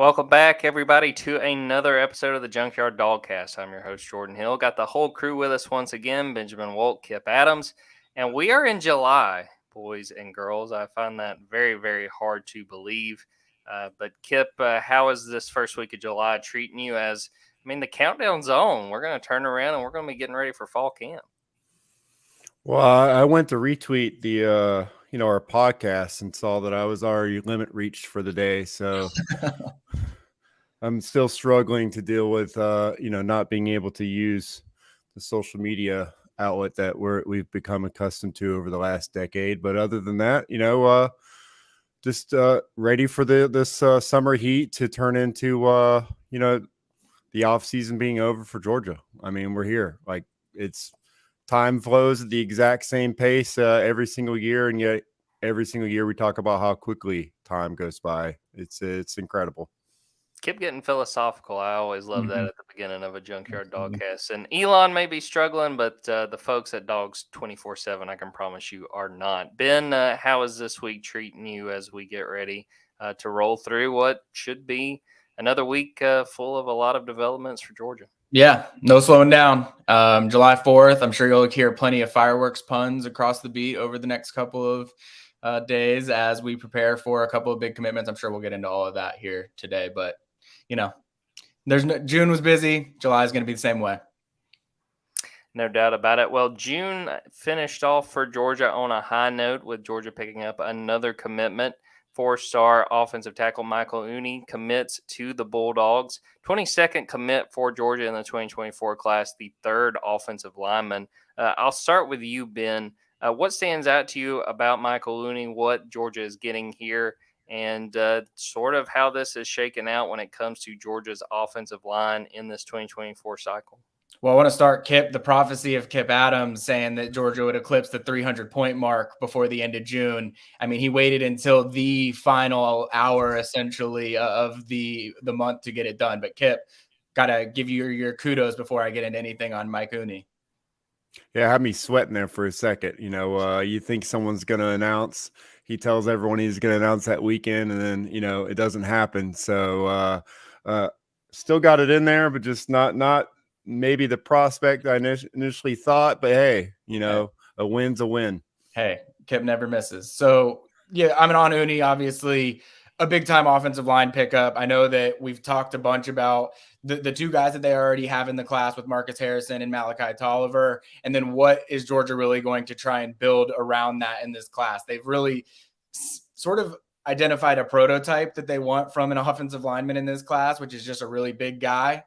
Welcome back, everybody, to another episode of the Junkyard Dawgcast. I'm your host, Jordan Hill. Got the whole crew with us once again, Benjamin Walt, Kip Adams, and we are in July, boys and girls. I find that very, very hard to believe. But Kip, how is this first week of July treating you? The countdown's on. We're going to turn around and we're going to be getting ready for fall camp. Well, I went to retweet the our podcast and saw that I was already limit reached for the day. So I'm still struggling to deal with not being able to use the social media outlet that we've become accustomed to over the last decade. But other than that, just ready for this summer heat to turn into the off season being over for Georgia. I mean, we're here. Like, it's time flows at the exact same pace every single year, and yet every single year we talk about how quickly time goes by. It's incredible. Keep getting philosophical. I always love that at the beginning of a Junkyard Dawgcast. And Elon may be struggling, but the folks at Dogs 24/7, I can promise you, are not. Ben, how is this week treating you as we get ready to roll through what should be another week full of a lot of developments for Georgia? Yeah, no slowing down. July 4th, I'm sure you'll hear plenty of fireworks puns across the beat over the next couple of days as we prepare for a couple of big commitments. I'm sure we'll get into all of that here today, but June was busy. July is going to be the same way. No doubt about it. Well, June finished off for Georgia on a high note with Georgia picking up another commitment. 4-star offensive tackle Michael Uini commits to the Bulldogs. 22nd commit for Georgia in the 2024 class, the third offensive lineman. I'll start with you, Ben. What stands out to you about Michael Uini, what Georgia is getting here, and sort of how this is shaken out when it comes to Georgia's offensive line in this 2024 cycle? Well, I want to start the prophecy of Kip Adams saying that Georgia would eclipse the 300-point mark before the end of June. I mean, he waited until the final hour, essentially, of the month to get it done. But Kip, got to give you your kudos before I get into anything on Mike Uini. Yeah, had me sweating there for a second. You think someone's going to announce. He tells everyone he's going to announce that weekend, and then, it doesn't happen. So still got it in there, but just not maybe the prospect I initially thought. But hey, a win's a win. Hey, Kip never misses. So, yeah, I'm on Uini, obviously a big-time offensive line pickup. I know that we've talked a bunch about the two guys that they already have in the class with Marcus Harrison and Malachi Tolliver, and then what is Georgia really going to try and build around that in this class? They've really sort of identified a prototype that they want from an offensive lineman in this class, which is just a really big guy.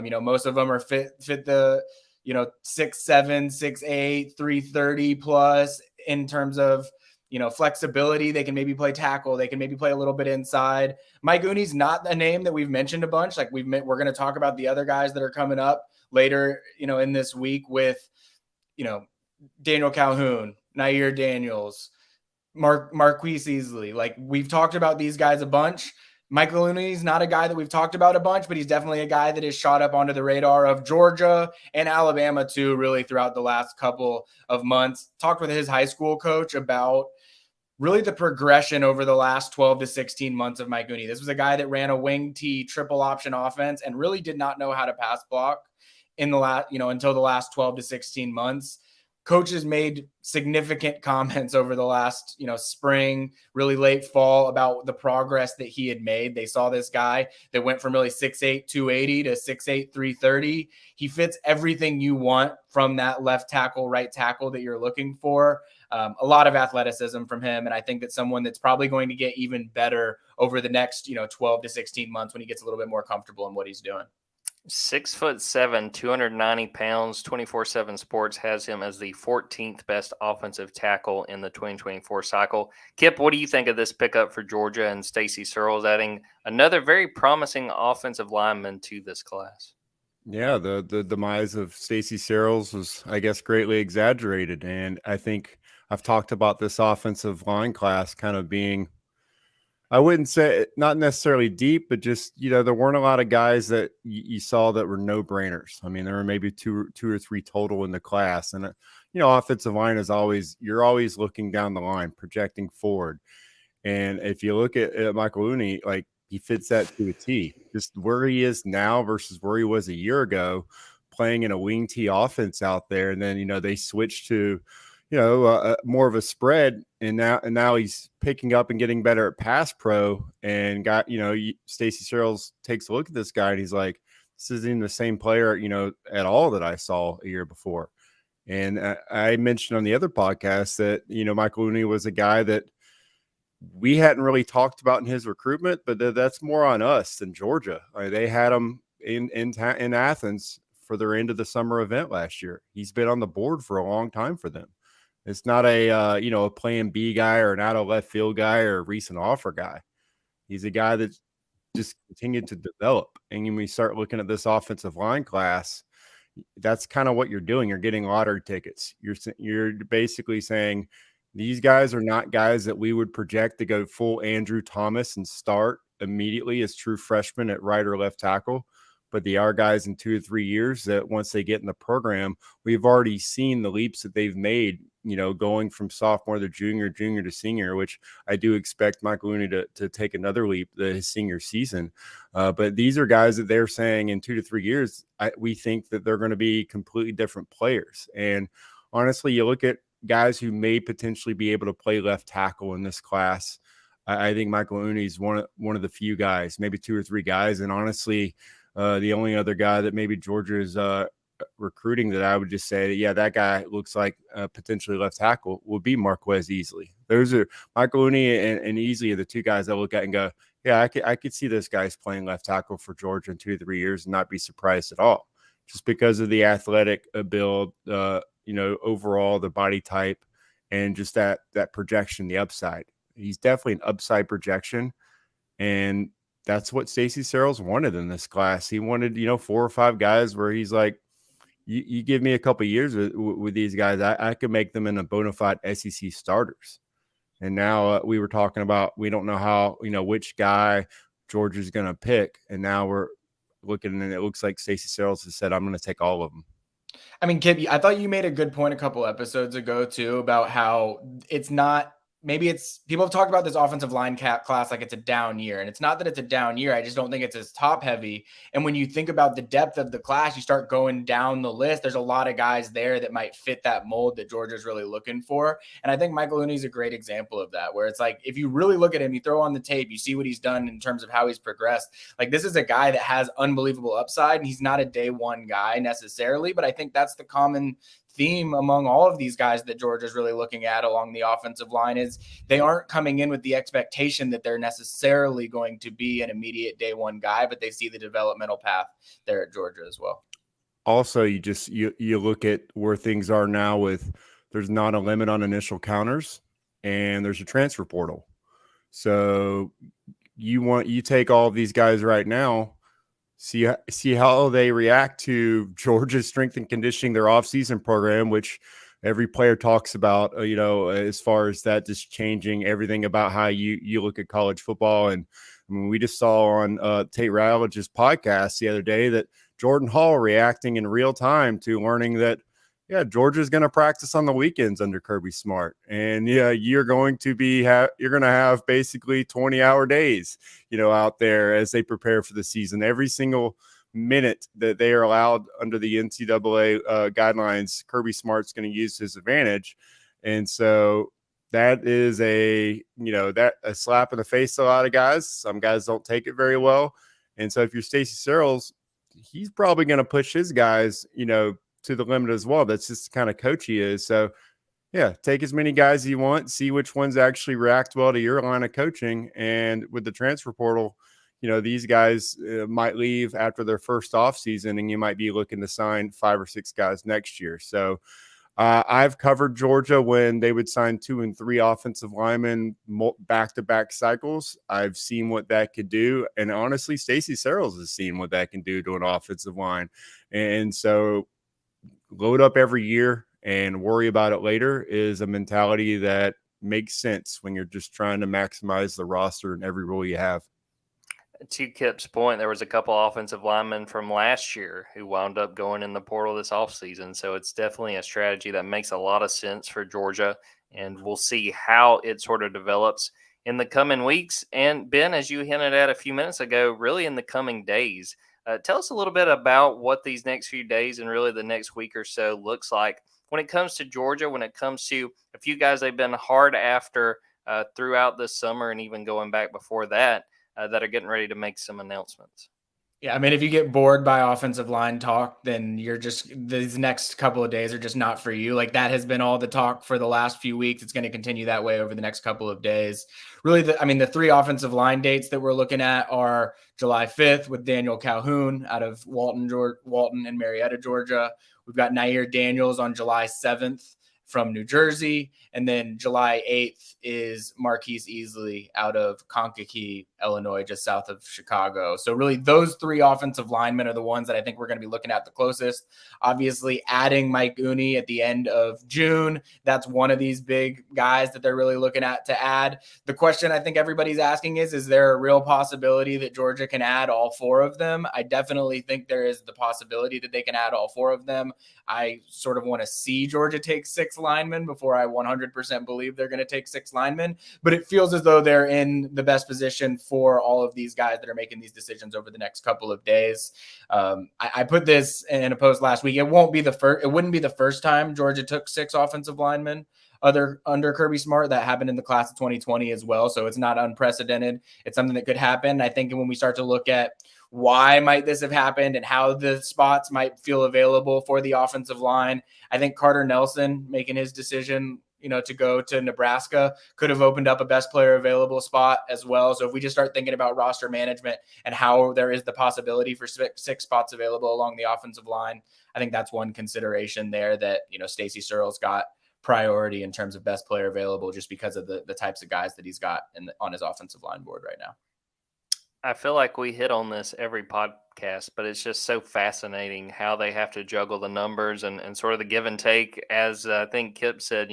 Most of them are fit the 6'7", 6'8", 330 plus in terms of flexibility. They can maybe play tackle. They can maybe play a little bit inside. Mike Uini's not a name that we've mentioned a bunch. Like we're going to talk about the other guys that are coming up later, in this week with, Daniel Calhoun, Nair Daniels, Marquise Easley. Like we've talked about these guys a bunch. Michael Uini's not a guy that we've talked about a bunch, but he's definitely a guy that has shot up onto the radar of Georgia and Alabama too, really throughout the last couple of months. Talked with his high school coach about really the progression over the last 12 to 16 months of Mike Uini. This was a guy that ran a wing T triple option offense and really did not know how to pass block in the last, until the last 12 to 16 months. Coaches made significant comments over the last, spring, really late fall about the progress that he had made. They saw this guy that went from really 6'8", 280 to 6'8", 330. He fits everything you want from that left tackle, right tackle that you're looking for. A lot of athleticism from him. And I think that's someone that's probably going to get even better over the next, 12 to 16 months when he gets a little bit more comfortable in what he's doing. 6'7", 290 pounds. 24/7 Sports has him as the 14th best offensive tackle in the 2024 cycle. Kip, what do you think of this pickup for Georgia and Stacy Searles adding another very promising offensive lineman to this class? Yeah, the demise of Stacy Searles was, I guess, greatly exaggerated, and I think I've talked about this offensive line class kind of being, I wouldn't say not necessarily deep, but just, there weren't a lot of guys that you saw that were no-brainers. I mean, there were maybe two or three total in the class. And, offensive line is you're always looking down the line, projecting forward. And if you look at Michael Uini, like he fits that to a T. Just where he is now versus where he was a year ago, playing in a wing T offense out there, and then they switched to more of a spread, and now he's picking up and getting better at pass pro, and Stacey Searles takes a look at this guy and he's like, this isn't the same player at all that I saw a year before. And I mentioned on the other podcast that Michael Uini was a guy that we hadn't really talked about in his recruitment, but that's more on us than Georgia. They had him in Athens for their end of the summer event last year. He's been on the board for a long time for them. It's not a plan B guy or an out of left field guy or a recent offer guy. He's a guy that just continued to develop. And when we start looking at this offensive line class, that's kind of what you're doing. You're getting lottery tickets. You're basically saying these guys are not guys that we would project to go full Andrew Thomas and start immediately as true freshmen at right or left tackle. But they are guys in 2 or 3 years that once they get in the program, we've already seen the leaps that they've made, going from sophomore to junior to senior, which I do expect Michael Uini to take another leap his senior season. But these are guys that they're saying in 2 to 3 years, we think that they're going to be completely different players. And honestly, you look at guys who may potentially be able to play left tackle in this class. I think Michael Uini is one of the few guys, maybe 2 or 3 guys. And honestly, the only other guy that maybe Georgia is recruiting that I would just say, that guy looks like potentially left tackle would be Marquez Easley. Those are Michael Uini and Easley are the 2 guys I look at and go, I could see those guys playing left tackle for Georgia in 2 to 3 years and not be surprised at all, just because of the athletic build, overall the body type and just that projection, the upside. He's definitely an upside projection, and that's what Stacey Searles wanted in this class. He wanted, 4 or 5 guys where he's like, you give me a couple of years with these guys, I could make them into bona fide SEC starters. And now we were talking about, we don't know how, which guy Georgia's going to pick. And now we're looking, and it looks like Stacey Searles has said, I'm going to take all of them. I mean, Kip, I thought you made a good point a couple episodes ago, too, about how it's not – maybe it's – people have talked about this offensive line class like it's a down year. And it's not that it's a down year. I just don't think it's as top-heavy. And when you think about the depth of the class, you start going down the list. There's a lot of guys there that might fit that mold that Georgia's really looking for. And I think Michael Uini is a great example of that, where it's like if you really look at him, you throw on the tape, you see what he's done in terms of how he's progressed. Like, this is a guy that has unbelievable upside, and he's not a day one guy necessarily, but I think that's the common theme among all of these guys that Georgia's really looking at along the offensive line is they aren't coming in with the expectation that they're necessarily going to be an immediate day one guy, but they see the developmental path there at Georgia as well. Also, you look at where things are now with there's not a limit on initial counters and there's a transfer portal. So you take all of these guys right now, see how they react to Georgia's strength and conditioning, their offseason program, which every player talks about, as far as that just changing everything about how you look at college football. And I mean, we just saw on Tate Rowledge's podcast the other day that Jordan Hall reacting in real time to learning that, Georgia's going to practice on the weekends under Kirby Smart. And you're going to have basically 20-hour days, out there as they prepare for the season. Every single minute that they are allowed under the NCAA guidelines, Kirby Smart's going to use his advantage. And so that is a slap in the face to a lot of guys. Some guys don't take it very well. And so if you're Stacey Searles, he's probably going to push his guys, to the limit as well. That's just the kind of coach he is. So take as many guys as you want, see which ones actually react well to your line of coaching. And with the transfer portal, these guys might leave after their first off season, and you might be looking to sign 5 or 6 guys next year. So I've covered Georgia when they would sign 2 and 3 offensive linemen back-to-back cycles. I've seen what that could do. And honestly, Stacey Searles has seen what that can do to an offensive line. And so load up every year and worry about it later is a mentality that makes sense when you're just trying to maximize the roster and every role you have. To Kip's point, there was a couple offensive linemen from last year who wound up going in the portal this offseason. So it's definitely a strategy that makes a lot of sense for Georgia, and we'll see how it sort of develops in the coming weeks. And Ben, as you hinted at a few minutes ago, really in the coming days. Tell us a little bit about what these next few days and really the next week or so looks like when it comes to Georgia, when it comes to a few guys they've been hard after throughout this summer and even going back before that, that are getting ready to make some announcements. Yeah, I mean, if you get bored by offensive line talk, then these next couple of days are just not for you. Like, that has been all the talk for the last few weeks. It's going to continue that way over the next couple of days. Really, the 3 offensive line dates that we're looking at are July 5th with Daniel Calhoun out of Walton and Marietta, Georgia. We've got Nair Daniels on July 7th from New Jersey. And then July 8th is Marquise Easley out of Kankakee, Illinois, just south of Chicago. So really those 3 offensive linemen are the ones that I think we're going to be looking at the closest. Obviously adding Mike Uini at the end of June. That's one of these big guys that they're really looking at to add. The question I think everybody's asking is there a real possibility that Georgia can add all 4 of them? I definitely think there is the possibility that they can add all 4 of them. I sort of want to see Georgia take 6 linemen before I 100% believe they're going to take 6 linemen, but it feels as though they're in the best position for all of these guys that are making these decisions over the next couple of days. I put this in a post last week. It wouldn't be the first time Georgia took 6 offensive linemen under Kirby Smart. That happened in the class of 2020 as well. So it's not unprecedented. It's something that could happen. I think when we start to look at why might this have happened and how the spots might feel available for the offensive line, I think Carter Nelson making his decision, to go to Nebraska could have opened up a best player available spot as well. So if we just start thinking about roster management and how there is the possibility for 6 spots available along the offensive line, I think that's one consideration there that, Stacey Searles got priority in terms of best player available just because of the types of guys that he's got on his offensive line board right now. I feel like we hit on this every podcast, but it's just so fascinating how they have to juggle the numbers and sort of the give and take. As I think Kip said,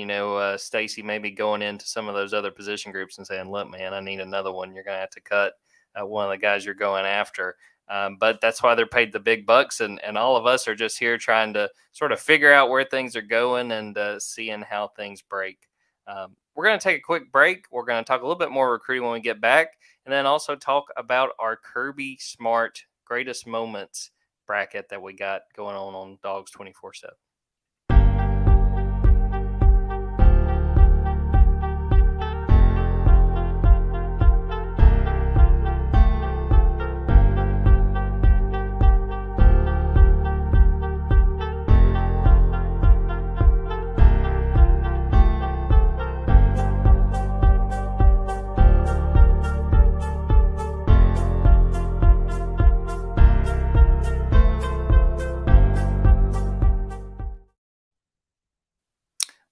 Stacey may be going into some of those other position groups and saying, look, man, I need another one. You're going to have to cut one of the guys you're going after. But that's why they're paid the big bucks. And all of us are just here trying to sort of figure out where things are going and seeing how things break. We're going to take a quick break. We're going to talk a little bit more recruiting when we get back, and then also talk about our Kirby Smart Greatest Moments bracket that we got going on Dogs 24/7.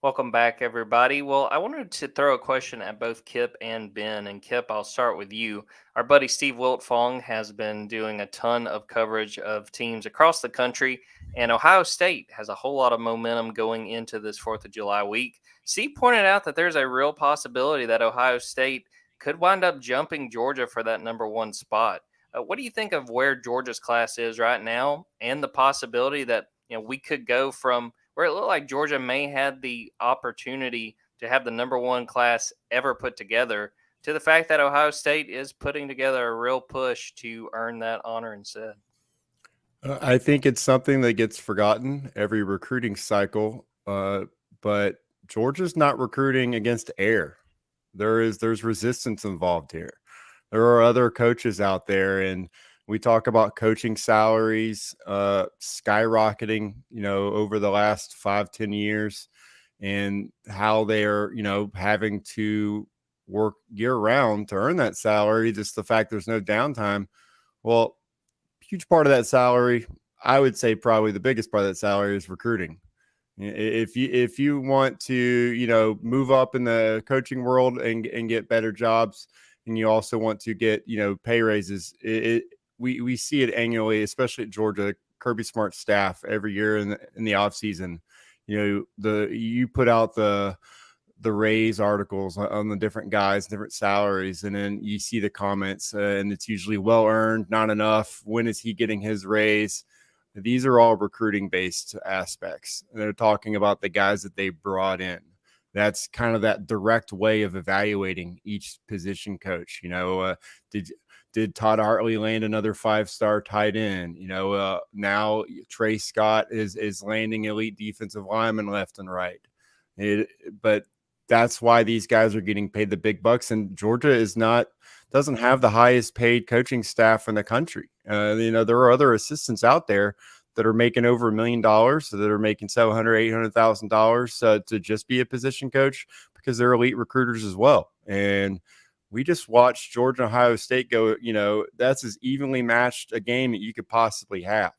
Welcome back, everybody. Well, I wanted to throw a question at both Kip and Ben. And Kip, I'll start with you. Our buddy Steve Wiltfong has been doing a ton of coverage of teams across the country, and Ohio State has a whole lot of momentum going into this 4th of July week. Steve pointed out that there's a real possibility that Ohio State could wind up jumping Georgia for that number 1 spot. What do you think of where Georgia's class is right now and the possibility that we could go from where it looked like Georgia may have the opportunity to have the number 1 class ever put together, to the fact that Ohio State is putting together a real push to earn that honor instead? I think it's something that gets forgotten every recruiting cycle, but Georgia's not recruiting against air. There's resistance involved here. There are other coaches out there, and we talk about coaching salaries skyrocketing, over the last 5-10 years, and how they're, having to work year round to earn that salary. Just the fact there's no downtime. Well, huge part of that salary, I would say probably the biggest part of that salary, is recruiting. If you want to, move up in the coaching world and get better jobs, and you also want to get, pay raises, we see it annually, especially at Georgia. Kirby Smart staff every year in the off season, you put out the raise articles on the different guys, different salaries, and then you see the comments, and it's usually well earned, not enough. When is he getting his raise? These are all recruiting based aspects. And they're talking about the guys that they brought in. That's kind of that direct way of evaluating each position coach. Did Todd Hartley land another 5-star tight end? Now Trey Scott is landing elite defensive linemen left and right. But that's why these guys are getting paid the big bucks, and Georgia doesn't have the highest paid coaching staff in the country. There are other assistants out there that are making over $1 million, so that are making $700,000-$800,000 to just be a position coach, because they're elite recruiters as well. And we just watched Georgia and Ohio State go, that's as evenly matched a game that you could possibly have.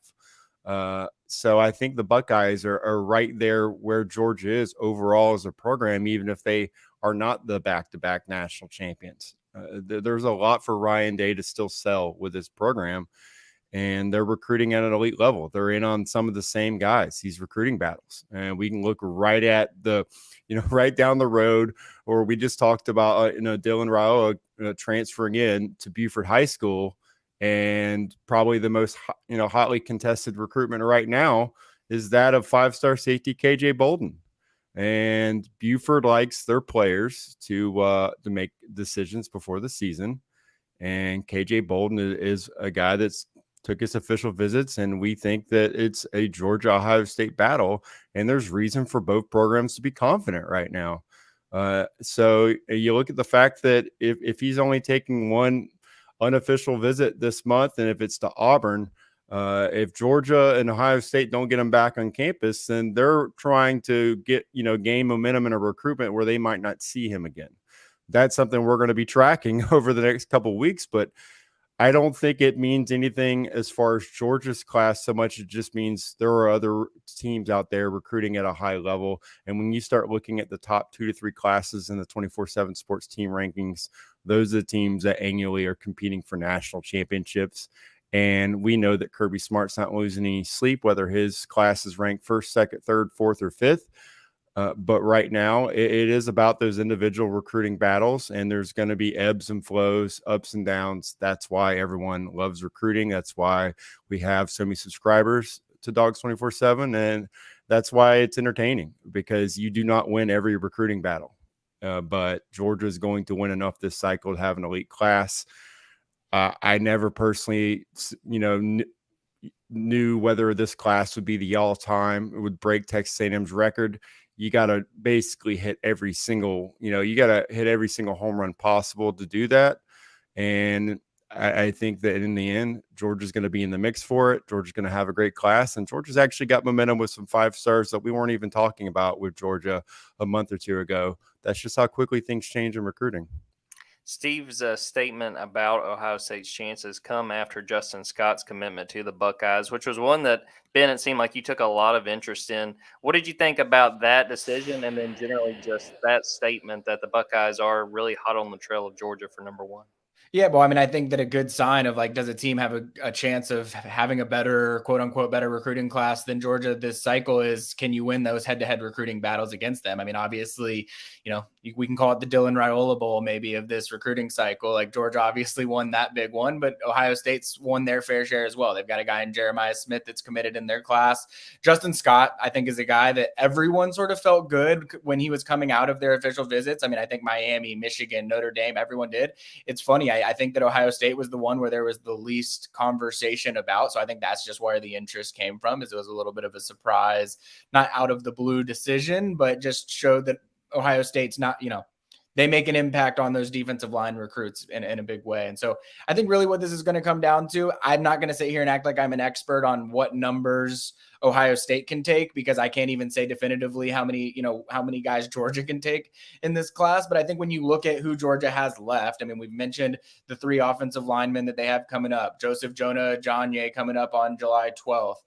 So I think the Buckeyes are right there where Georgia is overall as a program, even if they are not the back-to-back national champions. There's a lot for Ryan Day to still sell with this program, and they're recruiting at an elite level. They're in on some of the same guys, these recruiting battles. And we can look right at right down the road, or we just talked about, Dylan Raiola transferring in to Buford High School. And probably the most, hotly contested recruitment right now is that of 5-star safety KJ Bolden. And Buford likes their players to make decisions before the season. And KJ Bolden is a guy that's took his official visits, and we think that it's a Georgia-Ohio State battle, and there's reason for both programs to be confident right now. So you look at the fact that if he's only taking one unofficial visit this month, and if it's to Auburn, if Georgia and Ohio State don't get him back on campus, then they're trying to gain momentum in a recruitment where they might not see him again. That's something we're going to be tracking over the next couple of weeks, but I don't think it means anything as far as Georgia's class so much. It just means there are other teams out there recruiting at a high level. And when you start looking at the top 2 to 3 classes in the 24/7 sports team rankings, those are the teams that annually are competing for national championships. And we know that Kirby Smart's not losing any sleep, whether his class is ranked 1st, 2nd, 3rd, 4th, or 5th. But right now, it is about those individual recruiting battles, and there's going to be ebbs and flows, ups and downs. That's why everyone loves recruiting. That's why we have so many subscribers to Dogs 24/7, and that's why it's entertaining, because you do not win every recruiting battle. But Georgia is going to win enough this cycle to have an elite class. I never personally, knew whether this class would be the all-time. It would break Texas A&M's record. You got to basically hit every single home run possible to do that. And I think that in the end, Georgia's going to be in the mix for it. Georgia's going to have a great class, and Georgia's actually got momentum with some 5-stars that we weren't even talking about with Georgia a month or two ago. That's just how quickly things change in recruiting. Steve's statement about Ohio State's chances come after Justin Scott's commitment to the Buckeyes, which was one that, Ben, it seemed like you took a lot of interest in. What did you think about that decision, and then generally just that statement that the Buckeyes are really hot on the trail of Georgia for number 1? Yeah, well, I mean, I think that a good sign of does a team have a chance of having a better, quote unquote, better recruiting class than Georgia this cycle is, can you win those head-to-head recruiting battles against them? I mean, obviously, we can call it the Dylan Raiola Bowl maybe of this recruiting cycle. Like, Georgia obviously won that big one, but Ohio State's won their fair share as well. They've got a guy in Jeremiah Smith that's committed in their class. Justin Scott, I think, is a guy that everyone sort of felt good when he was coming out of their official visits. I mean, I think Miami, Michigan, Notre Dame, everyone did. It's funny. I think that Ohio State was the one where there was the least conversation about. So I think that's just where the interest came from, is it was a little bit of a surprise, not out of the blue decision, but just showed that Ohio State's not, they make an impact on those defensive line recruits in a big way. And so I think really what this is going to come down to, I'm not going to sit here and act like I'm an expert on what numbers Ohio State can take, because I can't even say definitively how many guys Georgia can take in this class. But I think when you look at who Georgia has left, I mean, we've mentioned the 3 offensive linemen that they have coming up, Joseph Jonah Jonye coming up on July 12th.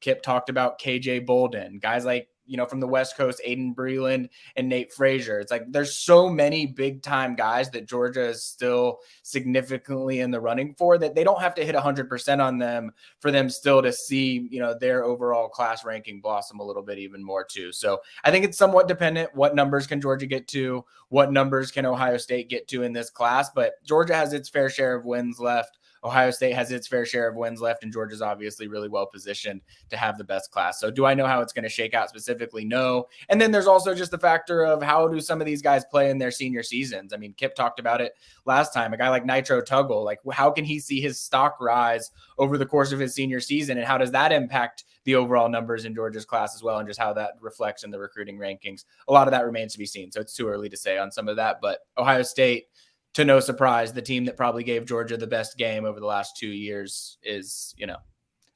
Kip talked about KJ Bolden, guys like, from the West Coast, Aiden Breland and Nate Frazier. It's like there's so many big time guys that Georgia is still significantly in the running for, that they don't have to hit 100% on them for them still to see, their overall class ranking blossom a little bit even more too. So I think it's somewhat dependent. What numbers can Georgia get to? What numbers can Ohio State get to in this class? But Georgia has its fair share of wins left. Ohio State has its fair share of wins left, and Georgia's obviously really well positioned to have the best class. So do I know how it's going to shake out specifically? No. And then there's also just the factor of how do some of these guys play in their senior seasons? I mean, Kip talked about it last time. A guy like Nitro Tuggle, like how can he see his stock rise over the course of his senior season, and how does that impact the overall numbers in Georgia's class as well, and just how that reflects in the recruiting rankings? A lot of that remains to be seen, so it's too early to say on some of that. But Ohio State, to no surprise, the team that probably gave Georgia the best game over the last 2 years is,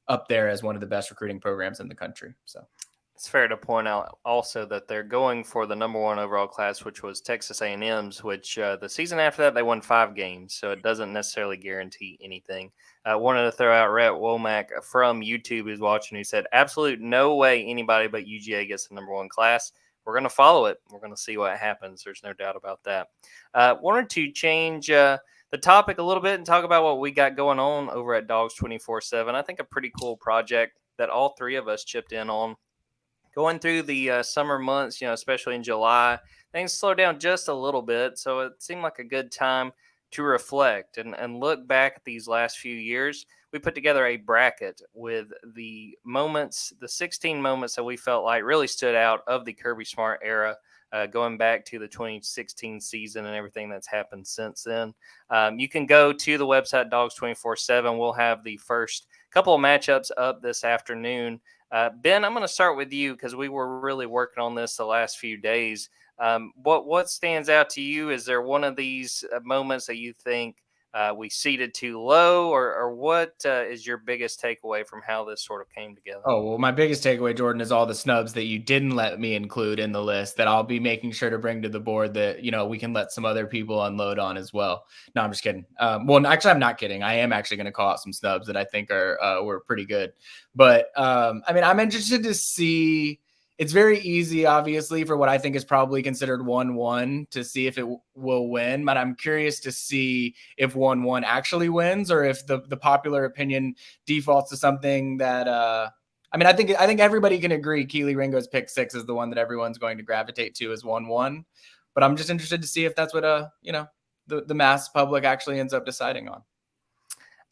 up there as one of the best recruiting programs in the country. So it's fair to point out also that they're going for the number one overall class, which was Texas A&M's, which the season after that, they won 5 games. So it doesn't necessarily guarantee anything. Wanted to throw out Rhett Womack from YouTube who's watching, who said, absolute no way anybody but UGA gets the number one class. We're going to follow it. We're going to see what happens. There's no doubt about that. Wanted to change the topic a little bit and talk about what we got going on over at Dogs 24/7. I think a pretty cool project that all 3 of us chipped in on. Going through the summer months, especially in July, things slowed down just a little bit. So it seemed like a good time to reflect and look back at these last few years. We put together a bracket with the moments, the 16 moments that we felt like really stood out of the Kirby Smart era, going back to the 2016 season and everything that's happened since then. You can go to the website Dogs 24/7. We'll have the first couple of matchups up this afternoon. Ben, I'm going to start with you because we were really working on this the last few days. What stands out to you? Is there one of these moments that you think we seated too low, or what is your biggest takeaway from how this sort of came together? Oh, well, my biggest takeaway, Jordan, is all the snubs that you didn't let me include in the list that I'll be making sure to bring to the board that, we can let some other people unload on as well. No, I'm just kidding. Well, actually, I'm not kidding. I am actually going to call out some snubs that I think were pretty good. But, I'm interested to see. It's very easy, obviously, for what I think is probably considered 1-1 to see if it will win. But I'm curious to see if 1-1 actually wins, or if the popular opinion defaults to something that I think everybody can agree Keely Ringo's pick 6 is the one that everyone's going to gravitate to as 1-1. But I'm just interested to see if that's what the mass public actually ends up deciding on.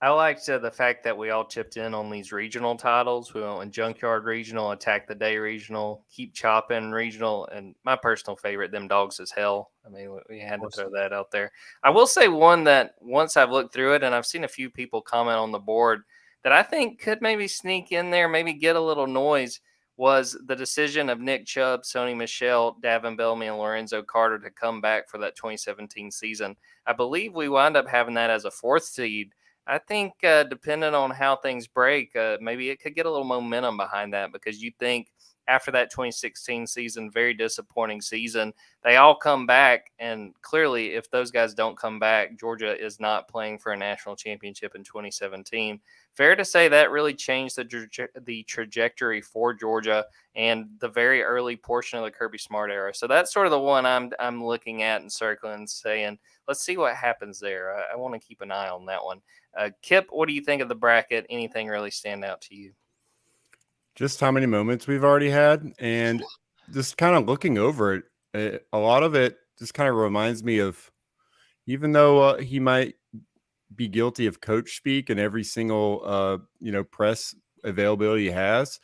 I liked the fact that we all chipped in on these regional titles. We went with Junkyard Regional, Attack the Day Regional, Keep Chopping Regional, and my personal favorite, Them Dogs Is Hell. I mean, we had to throw that out there. I will say one that once I've looked through it, and I've seen a few people comment on the board, that I think could maybe sneak in there, maybe get a little noise, was the decision of Nick Chubb, Sony Michel, Davin Bellamy, and Lorenzo Carter to come back for that 2017 season. I believe we wound up having that as a 4th seed. I think depending on how things break, maybe it could get a little momentum behind that, because you think after that 2016 season, very disappointing season, they all come back. And clearly, if those guys don't come back, Georgia is not playing for a national championship in 2017. Fair to say that really changed the trajectory for Georgia and the very early portion of the Kirby Smart era. So that's sort of the one I'm looking at and circling and saying, let's see what happens there. I want to keep an eye on that one. Kip, what do you think of the bracket? Anything really stand out to you? Just how many moments we've already had, and just kind of looking over it, a lot of it just kind of reminds me of, even though he might be guilty of coach speak and every single press availability he has,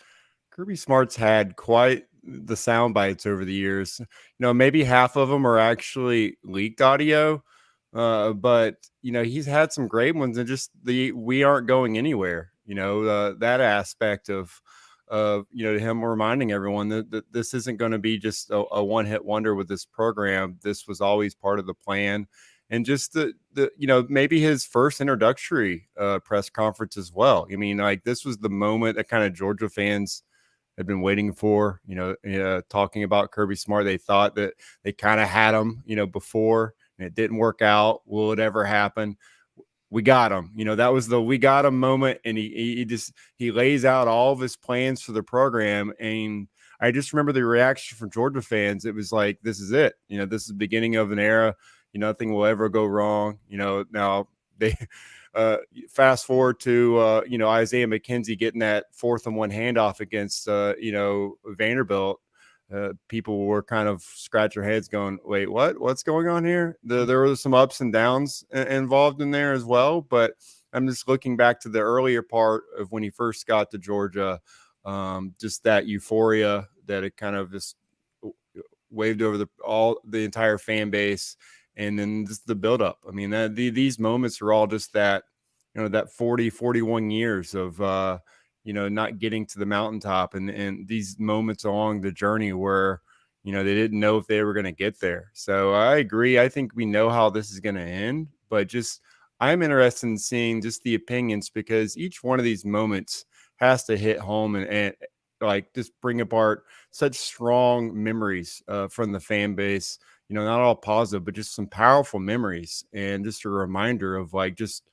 Kirby Smart's had quite the sound bites over the years. Maybe half of them are actually leaked audio, but he's had some great ones, and just we aren't going anywhere. That aspect of him reminding everyone that this isn't going to be just a one-hit wonder with this program. This was always part of the plan. And just the maybe his first introductory press conference as well. I mean, like, this was the moment that kind of Georgia fans had been waiting for, talking about Kirby Smart. They thought that they kind of had him, before, and it didn't work out. Will it ever happen? We got him. That was the we got him moment. And he lays out all of his plans for the program. And I just remember the reaction from Georgia fans. It was like, this is it. This is the beginning of an era. Nothing will ever go wrong. Now they fast forward to, Isaiah McKenzie getting that 4th and 1 handoff against, Vanderbilt. People were kind of scratching their heads going, wait, what's going on here? There were some ups and downs involved in there as well. But I'm just looking back to the earlier part of when he first got to Georgia, just that euphoria that it kind of just waved over the entire fan base, and then just the buildup. I mean, these moments are all just that, that 41 years of, not getting to the mountaintop, and these moments along the journey where, they didn't know if they were going to get there. So I agree. I think we know how this is going to end, but just I'm interested in seeing just the opinions, because each one of these moments has to hit home and like just bring apart such strong memories from the fan base. Not all positive, but just some powerful memories, and just a reminder of like just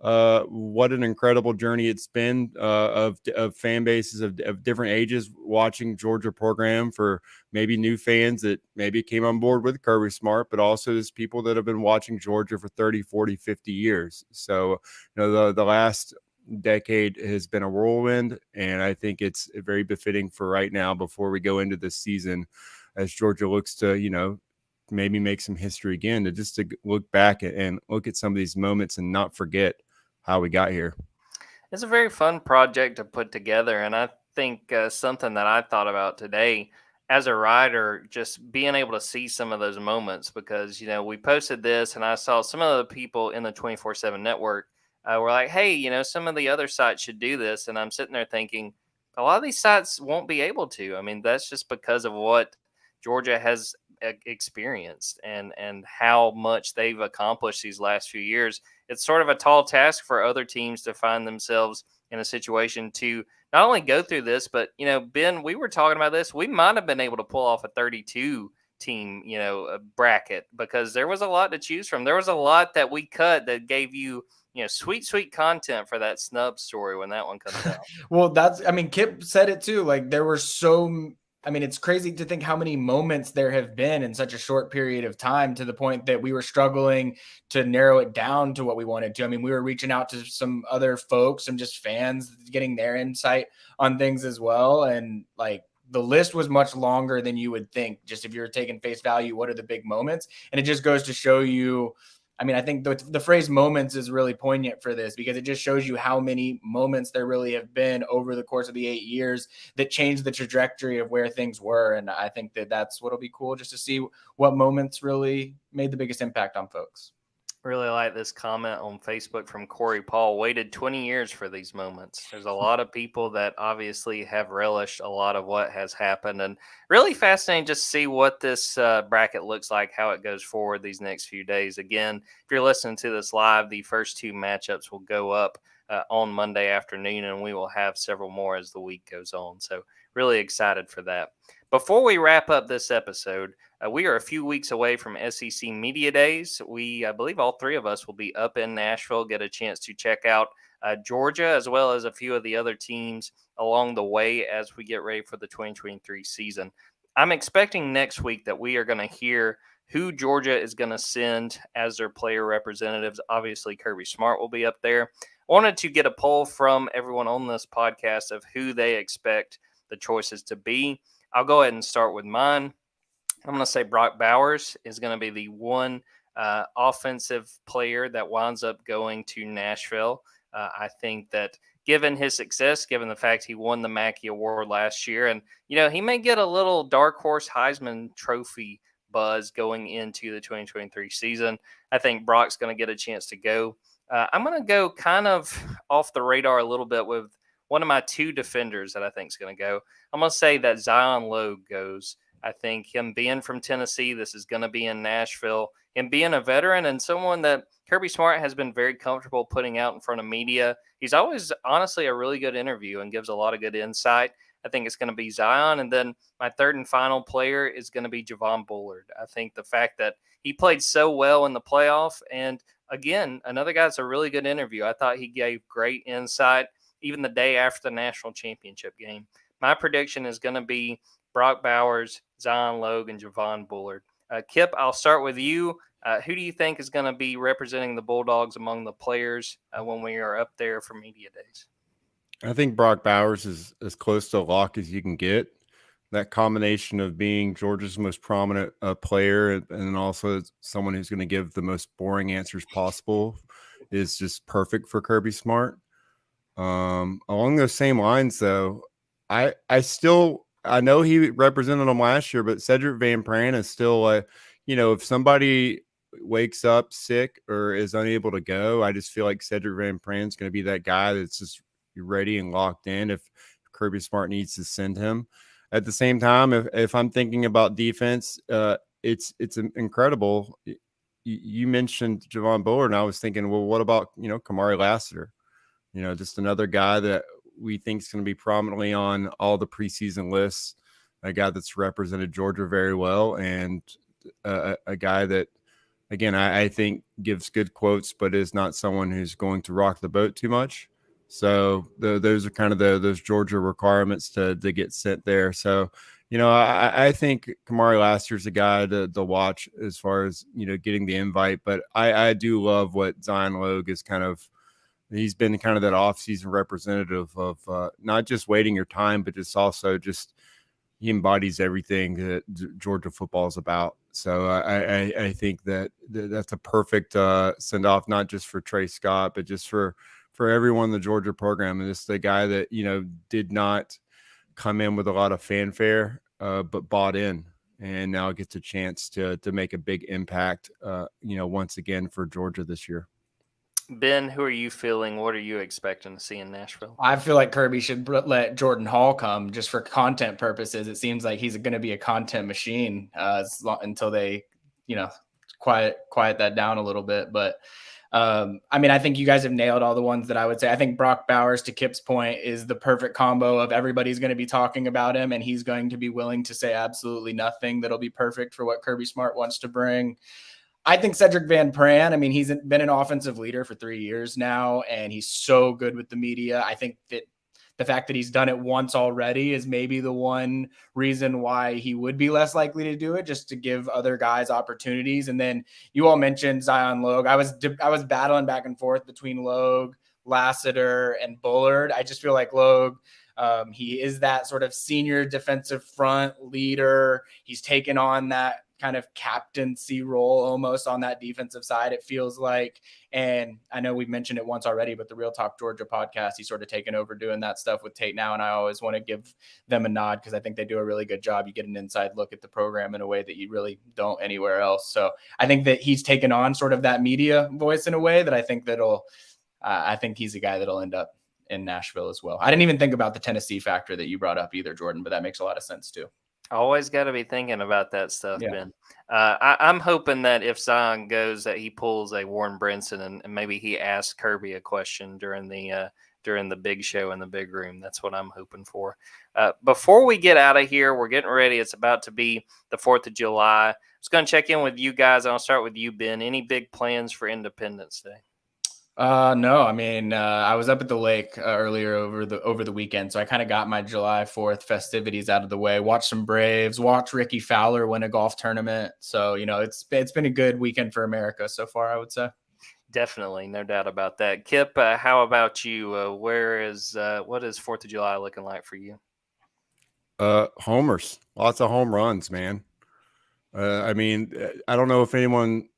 what an incredible journey it's been of fan bases of different ages watching Georgia program, for maybe new fans that maybe came on board with Kirby Smart, but also there's people that have been watching Georgia for 30, 40, 50 years. So, the last decade has been a whirlwind, and I think it's very befitting for right now, before we go into this season, as Georgia looks to, maybe make some history again, to look back and look at some of these moments and not forget how we got here. It's a very fun project to put together, and I think something that I thought about today as a writer, just being able to see some of those moments, because we posted this, and I saw some of the people in the 24/7 network were like, "Hey, some of the other sites should do this," and I'm sitting there thinking, a lot of these sites won't be able to. I mean, that's just because of what Georgia has experienced and how much they've accomplished these last few years. It's sort of a tall task for other teams to find themselves in a situation to not only go through this, but Ben, we were talking about this. We might have been able to pull off a 32 team, bracket, because there was a lot to choose from. There was a lot that we cut that gave you, sweet content for that snub story when that one comes out. Well, Kip said it too. Like, there were it's crazy to think how many moments there have been in such a short period of time, to the point that we were struggling to narrow it down to what we wanted to. I mean, we were reaching out to some other folks and just fans, getting their insight on things as well. And like, the list was much longer than you would think, just if you're taking face value, what are the big moments? And it just goes to show you, I think the phrase moments is really poignant for this, because it just shows you how many moments there really have been over the course of the 8 years that changed the trajectory of where things were. And I think that that's what'll be cool, just to see what moments really made the biggest impact on folks. Really like this comment on Facebook from Corey Paul. Waited 20 years for these moments. There's a lot of people that obviously have relished a lot of what has happened, and really fascinating just to see what this bracket looks like, how it goes forward these next few days. Again, if you're listening to this live, the first two matchups will go up on Monday afternoon, and we will have several more as the week goes on. So really excited for that. Before we wrap up this episode, we are a few weeks away from SEC Media Days. I believe all three of us will be up in Nashville, get a chance to check out Georgia, as well as a few of the other teams along the way as we get ready for the 2023 season. I'm expecting next week that we are going to hear who Georgia is going to send as their player representatives. Obviously, Kirby Smart will be up there. I wanted to get a poll from everyone on this podcast of who they expect the choices to be. I'll go ahead and start with mine. I'm going to say Brock Bowers is going to be the one offensive player that winds up going to Nashville. I think that given his success, given the fact he won the Mackey Award last year, and, he may get a little dark horse Heisman Trophy buzz going into the 2023 season. I think Brock's going to get a chance to go. I'm going to go kind of off the radar a little bit with one of my two defenders that I think is going to go. I'm going to say that Zion Logue goes. I think him being from Tennessee, this is going to be in Nashville, him being a veteran and someone that Kirby Smart has been very comfortable putting out in front of media. He's always, honestly, a really good interview and gives a lot of good insight. I think it's going to be Zion. And then my third and final player is going to be Javon Bullard. I think the fact that he played so well in the playoff, and again, another guy that's a really good interview. I thought he gave great insight even the day after the national championship game. My prediction is going to be Brock Bowers, Zion Logue, and Javon Bullard. Kip, I'll start with you. Who do you think is going to be representing the Bulldogs among the players when we are up there for media days? I think Brock Bowers is as close to a lock as you can get. That combination of being Georgia's most prominent player and also someone who's going to give the most boring answers possible is just perfect for Kirby Smart. Along those same lines, though, I know he represented him last year, but Cedric Van Pran is still if somebody wakes up sick or is unable to go, I just feel like Cedric Van Pran is going to be that guy that's just ready and locked in if Kirby Smart needs to send him. At the same time, if I'm thinking about defense, it's incredible. You mentioned Javon Bullard, and I was thinking, well, what about Kamari Lassiter? Just another guy that we think is going to be prominently on all the preseason lists, a guy that's represented Georgia very well, and a guy that, again, I think gives good quotes, but is not someone who's going to rock the boat too much. So those are kind of those Georgia requirements to get sent there. So, I think Kamari Lassiter's a guy to watch as far as, getting the invite. But I do love what Zion Logue is he's been kind of that offseason representative of not just waiting your time, but just also he embodies everything that Georgia football is about. So I think that's a perfect send off, not just for Trey Scott, but just for everyone in the Georgia program. And just the guy that, did not come in with a lot of fanfare, but bought in and now gets a chance to make a big impact, once again for Georgia this year. Ben, who are you feeling? What are you expecting to see in Nashville? I feel like Kirby should let Jordan Hall come just for content purposes. It seems like he's going to be a content machine until they, quiet that down a little bit. But I think you guys have nailed all the ones that I would say. I think Brock Bowers, to Kip's point, is the perfect combo of everybody's going to be talking about him, and he's going to be willing to say absolutely nothing. That'll be perfect for what Kirby Smart wants to bring. I think Cedric Van Pran, he's been an offensive leader for 3 years now, and he's so good with the media. I think that the fact that he's done it once already is maybe the one reason why he would be less likely to do it, just to give other guys opportunities. And then you all mentioned Zion Logue. I was battling back and forth between Logue, Lassiter, and Bullard. I just feel like Logue, he is that sort of senior defensive front leader. He's taken on that kind of captaincy role almost on that defensive side, it feels like. And I know we've mentioned it once already, but the Real Talk Georgia podcast, he's sort of taken over doing that stuff with Tate now. And I always want to give them a nod because I think they do a really good job. You get an inside look at the program in a way that you really don't anywhere else. So I think that he's taken on sort of that media voice in a way that I think I think he's a guy that'll end up in Nashville as well. I didn't even think about the Tennessee factor that you brought up either, Jordan, but that makes a lot of sense too. Always got to be thinking about that stuff, Yeah. Ben. I'm hoping that if Zion goes, that he pulls a Warren Brinson and maybe he asks Kirby a question during the big show in the big room. That's what I'm hoping for. Before we get out of here, we're getting ready. It's about to be the 4th of July. I was going to check in with you guys. I'll start with you, Ben. Any big plans for Independence Day? No, I was up at the lake earlier over the weekend, so I kind of got my July 4th festivities out of the way. Watched some Braves, watched Ricky Fowler win a golf tournament. So, it's been a good weekend for America so far, I would say. Definitely, no doubt about that. Kip, how about you? What is 4th of July looking like for you? Homers, lots of home runs, man. I don't know if anyone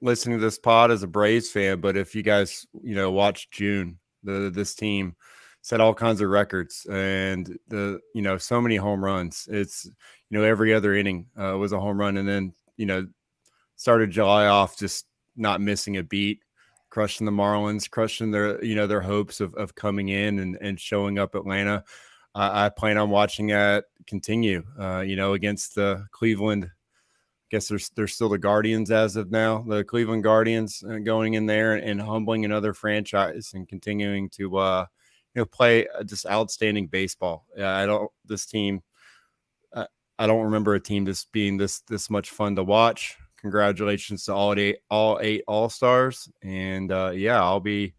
listening to this pod is a Braves fan, but if you guys, watch June, this team set all kinds of records and so many home runs. It's, every other inning was a home run. And then, started July off just not missing a beat, crushing the Marlins, crushing their hopes of coming in and showing up Atlanta. I plan on watching that continue, against the Cleveland. I guess they're still the Guardians as of now, the Cleveland Guardians, going in there and humbling another franchise and continuing to, play just outstanding baseball. I don't remember a team just being this much fun to watch. Congratulations to all eight All-Stars. And I'll be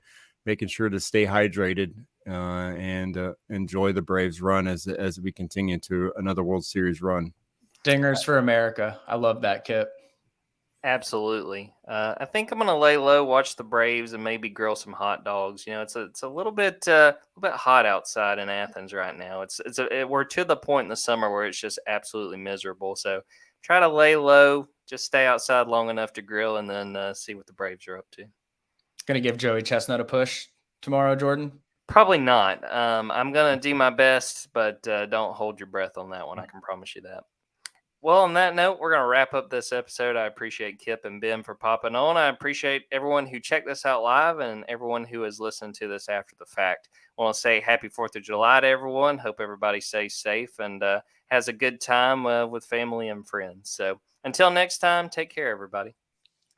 making sure to stay hydrated and enjoy the Braves run as we continue to another World Series run. Dingers for America. I love that, Kip. Absolutely. I think I'm going to lay low, watch the Braves, and maybe grill some hot dogs. It's a little bit hot outside in Athens right now. We're to the point in the summer where it's just absolutely miserable. So try to lay low, just stay outside long enough to grill, and then see what the Braves are up to. Gonna give Joey Chestnut a push tomorrow, Jordan? Probably not. I'm going to do my best, but don't hold your breath on that one. I can promise you that. Well, on that note, we're going to wrap up this episode. I appreciate Kip and Ben for popping on. I appreciate everyone who checked this out live and everyone who has listened to this after the fact. I want to say happy 4th of July to everyone. Hope everybody stays safe and has a good time with family and friends. So until next time, take care, everybody.